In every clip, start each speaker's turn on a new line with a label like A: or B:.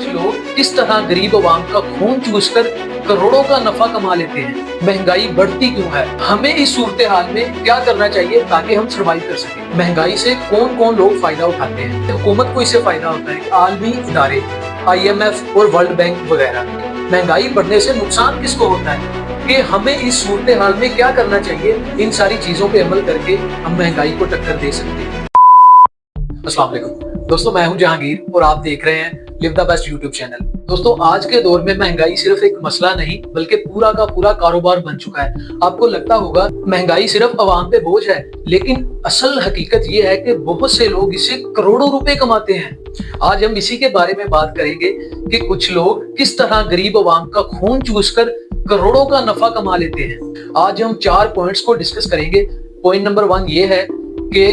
A: कुछ लोग किस तरह गरीब आवाम का खून चूसकर करोड़ों का नफा कमा लेते हैं। महंगाई बढ़ती क्यों है, हमें इस सूरत हाल में क्या करना चाहिए ताकि हम सर्वाइव कर सकें। महंगाई से कौन कौन लोग फायदा उठाते हैं, हुकूमत को इससे फायदा होता है, आलमी इदारे IMF और वर्ल्ड बैंक वगैरह। महंगाई बढ़ने से नुकसान किसको होता है कि हमें इस सूरत हाल में क्या करना चाहिए। इन सारी चीजों पे अमल करके हम महंगाई को टक्कर दे सकते हैं। अस्सलाम वालेकुम दोस्तों, मैं हूं जहांगीर और आप देख रहे हैं live the best YouTube channel. दोस्तों, आज के दौर में महंगाई सिर्फ एक मसला नहीं बल्कि पूरा का पूरा कारोबार बन चुका है। आपको लगता होगा महंगाई सिर्फ आवाम पे बोझ है, लेकिन असल हकीकत ये है कि बहुत से लोग इससे करोड़ों रुपए कमाते हैं। आज हम इसी के बारे में बात करेंगे कि कुछ लोग किस तरह गरीब आवाम का खून चूसकर करोड़ों का नफा कमा लेते हैं। आज हम 4 पॉइंट्स को डिस्कस करेंगे। पॉइंट नंबर 1 ये है कि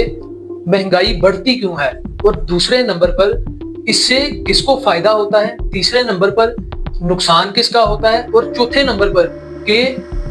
A: महंगाई बढ़ती क्यों है, और दूसरे नंबर पर इससे किसको फायदा होता है, तीसरे नंबर पर नुकसान किसका होता है, और चौथे नंबर पर कि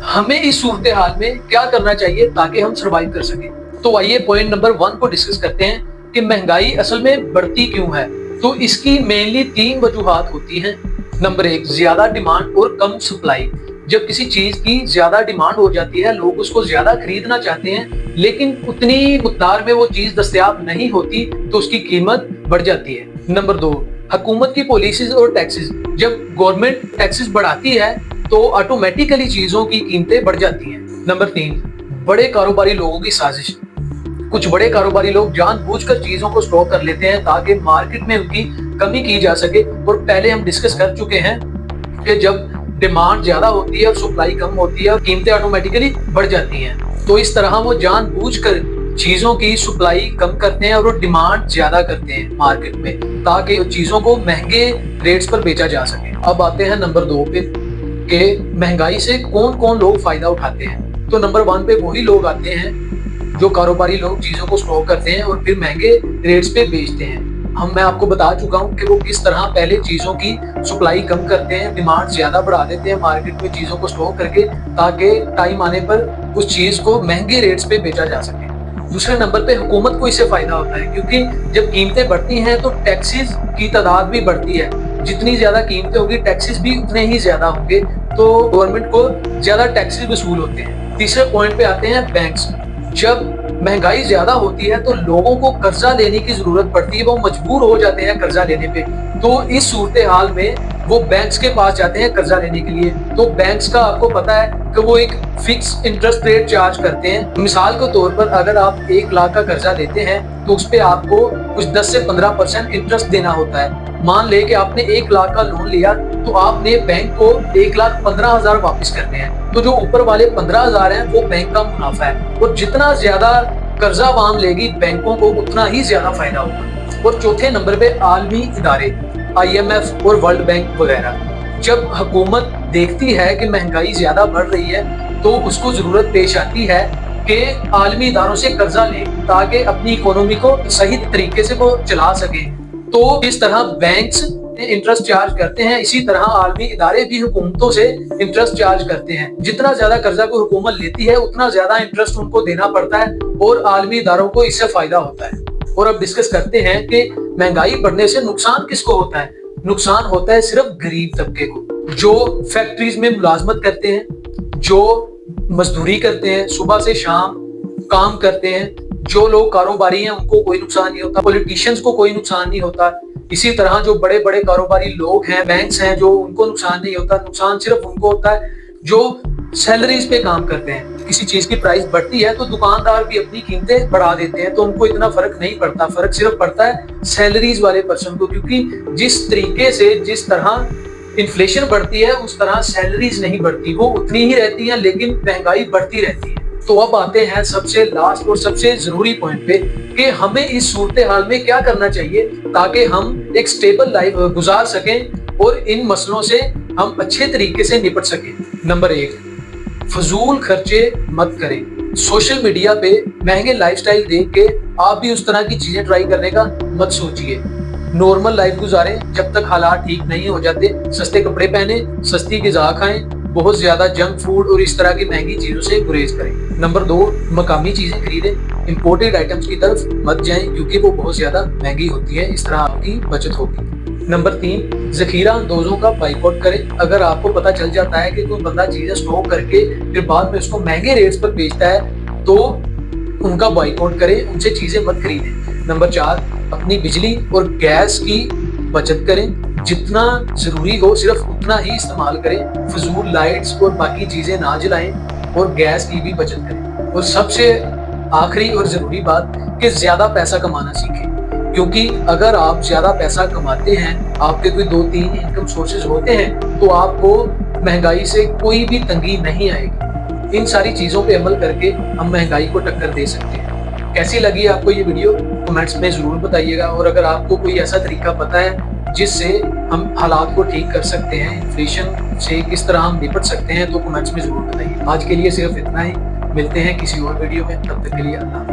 A: हमें इस सूरत हाल में क्या करना चाहिए ताकि हम सर्वाइव कर सकें। तो आइए पॉइंट नंबर 1 को डिस्कस करते हैं कि महंगाई असल में बढ़ती क्यों है। तो इसकी मेनली 3 वजूहात होती हैं। नंबर 1, ज्यादा डिमांड और कम सप्लाई। जब किसी चीज की ज्यादा डिमांड हो जाती है, लोग उसको ज्यादा खरीदना चाहते हैं, लेकिन उतनी मिकदार में वो चीज दस्तयाब नहीं होती तो उसकी कीमत बढ़ जाती है। नंबर 2, हुकूमत की पॉलिसीज और टैक्सेस। जब गवर्नमेंट टैक्सेस बढ़ाती है तो ऑटोमेटिकली चीजों की कीमतें बढ़ जाती हैं। नंबर 3, बड़े कारोबारी लोगों की साजिश। कुछ बड़े कारोबारी लोग जानबूझकर चीजों को स्टॉक कर लेते हैं ताकि मार्केट में उनकी कमी की जा सके। और पहले हम डिस्कस कर चुके हैं कि जब डिमांड ज्यादा होती है और सप्लाई कम होती है और कीमतें ऑटोमेटिकली बढ़ जाती हैं, तो इस तरह वो जानबूझकर चीजों की सप्लाई कम करते हैं और डिमांड ज्यादा करते हैं मार्केट में ताकि चीजों को महंगे रेट्स पर बेचा जा सके। अब आते हैं नंबर 2 पे कि महंगाई से कौन कौन लोग फायदा उठाते हैं। तो नंबर 1 पे वही लोग आते हैं जो कारोबारी लोग चीजों को स्टॉक करते हैं और फिर महंगे रेट्स पे बेचते हैं। मैं आपको बता चुका हूं कि वो किस तरह पहले चीजों की सप्लाई कम करते हैं, डिमांड ज्यादा बढ़ा देते हैं मार्केट में चीजों को स्टॉक करके ताकि टाइम आने पर उस चीज को महंगे रेट्स पे बेचा जा सके। दूसरे नंबर पे हुकूमत को इससे फायदा होता है, क्योंकि जब कीमतें बढ़ती हैं तो टैक्सेस की तादाद भी बढ़ती है। जितनी ज्यादा कीमतें होगी टैक्सेस भी उतने ही ज्यादा होंगे, तो गवर्नमेंट को ज्यादा टैक्सेस वसूल होते हैं। तीसरे पॉइंट पे आते हैं बैंक्स। जब महंगाई ज्यादा होती है तो लोगों को कर्जा लेने की जरूरत पड़ती है, वो मजबूर हो जाते हैं कर्जा लेने पे। तो इस सूरत हाल में वो बैंक्स के पास जाते हैं कर्जा लेने के लिए। तो बैंक्स का आपको पता है कि वो एक फिक्स इंटरेस्ट रेट चार्ज करते हैं। मिसाल के तौर पर अगर आप 1 लाख का कर्जा लेते हैं तो उस पे आपको कुछ 10 से 15% इंटरेस्ट देना होता है। मान ले कि आपने 1 लाख का लोन लिया तो आपने बैंक को 1,15,000 वापस करने हैं। तो जो ऊपर वाले 15,000 हैं वो बैंक का मुनाफा है, और जितना ज्यादा कर्जा आवाम लेगी बैंकों को उतना ही ज्यादा फायदा होगा। और चौथे नंबर पे आलमी इदारे IMF और वर्ल्ड बैंक वगैरह। जब हुकूमत देखती है कि महंगाई ज्यादा बढ़ रही है तो उसको जरूरत पेश आती है कि आलमी इदारों से कर्जा ले ताकि अपनी इकोनॉमी को सही तरीके से वो चला सके। तो इस तरह बैंक्स इंटरेस्ट चार्ज करते हैं, इसी तरह आलमी इदारे भी हुकूमतों से इंटरेस्ट चार्ज करते हैं। जितना ज्यादा कर्जा कोई हुकूमत लेती है उतना ज्यादा इंटरेस्ट उनको देना पड़ता है और आलमी इदारों को इससे फायदा होता है। और अब डिस्कस करते हैं कि महंगाई बढ़ने से नुकसान किसको होता है। नुकसान होता है सिर्फ गरीब तबके को, जो फैक्ट्रीज में मुलाजमत करते हैं, जो मजदूरी करते हैं, सुबह से शाम काम करते हैं। जो लोग कारोबारी हैं उनको कोई नुकसान नहीं होता, पॉलिटिशियंस को कोई नुकसान नहीं होता। इसी तरह जो बड़े बड़े कारोबारी लोग हैं, बैंक्स हैं, जो उनको नुकसान नहीं होता। नुकसान सिर्फ उनको होता है जो सैलरीज पे काम करते हैं। किसी चीज की प्राइस बढ़ती है तो दुकानदार भी अपनी कीमतें बढ़ा देते हैं, तो उनको इतना फर्क नहीं पड़ता। फर्क सिर्फ पड़ता है सैलरीज वाले पर्सन को, क्योंकि जिस तरीके से जिस तरह इन्फ्लेशन बढ़ती है उस तरह सैलरीज नहीं बढ़ती, वो उतनी ही रहती है लेकिन महंगाई बढ़ती रहती है। तो अब आते हैं सबसे लास्ट और सबसे जरूरी पॉइंट पे कि हमें इस सूरत हाल में क्या करना चाहिए ताकि हम एक स्टेबल लाइफ गुजार सकें और इन मसलों से हम अच्छे तरीके से निपट सकें। नंबर 1, फजूल खर्चे मत करें। सोशल मीडिया पे महंगे लाइफस्टाइल देख के आप भी उस तरह की चीजें ट्राई करने का मत सोचिए। नॉर्मल लाइफ गुजारें जब तक हालात ठीक नहीं हो जाते। सस्ते कपड़े पहने, सस्ती गिज़ा खाएं, बहुत ज्यादा जंक फूड और इस तरह की महंगी चीजों से गुरेज करें। नंबर 2, मकामी चीजें खरीदें। इंपोर्टेड आइटम्स की तरफ मत जाएं क्योंकि वो बहुत ज्यादा महंगी होती है। इस तरह आपकी बचत होगी। नंबर 3, जखीरा अंदोजों का बाइकआउट करें। अगर आपको पता चल जाता है कि कोई बंदा चीजें स्टॉक करके फिर बाद में उसको महंगे रेट्स पर बेचता है तो उनका बाइकआउट करें, उनसे चीजें मत खरीदें। नंबर 4, अपनी बिजली और गैस की बचत करें। जितना जरूरी हो सिर्फ उतना ही इस्तेमाल करें, फजूल लाइट्स और बाकी चीजें ना जलाएं और गैस की भी बचत करें। और सबसे आखिरी और जरूरी बात कि ज्यादा पैसा कमाना सीखें, क्योंकि अगर आप ज्यादा पैसा कमाते हैं, आपके कोई 2-3 इनकम सोर्सेज होते हैं, तो आपको महंगाई से कोई भी तंगी नहीं आएगी। इन सारी चीजों पे अमल करके हम महंगाई को टक्कर दे सकते हैं। कैसी लगी आपको ये वीडियो कमेंट्स में जरूर बताइएगा, और अगर आपको कोई ऐसा तरीका पता है जिससे हम हालात को ठीक कर सकते हैं, इन्फ्लेशन से किस तरह हम निपट सकते हैं, तो कमेंट्स में जरूर बताइए। आज के लिए सिर्फ इतना ही, मिलते हैं किसी और वीडियो में, तब तक के लिए अल्लाह।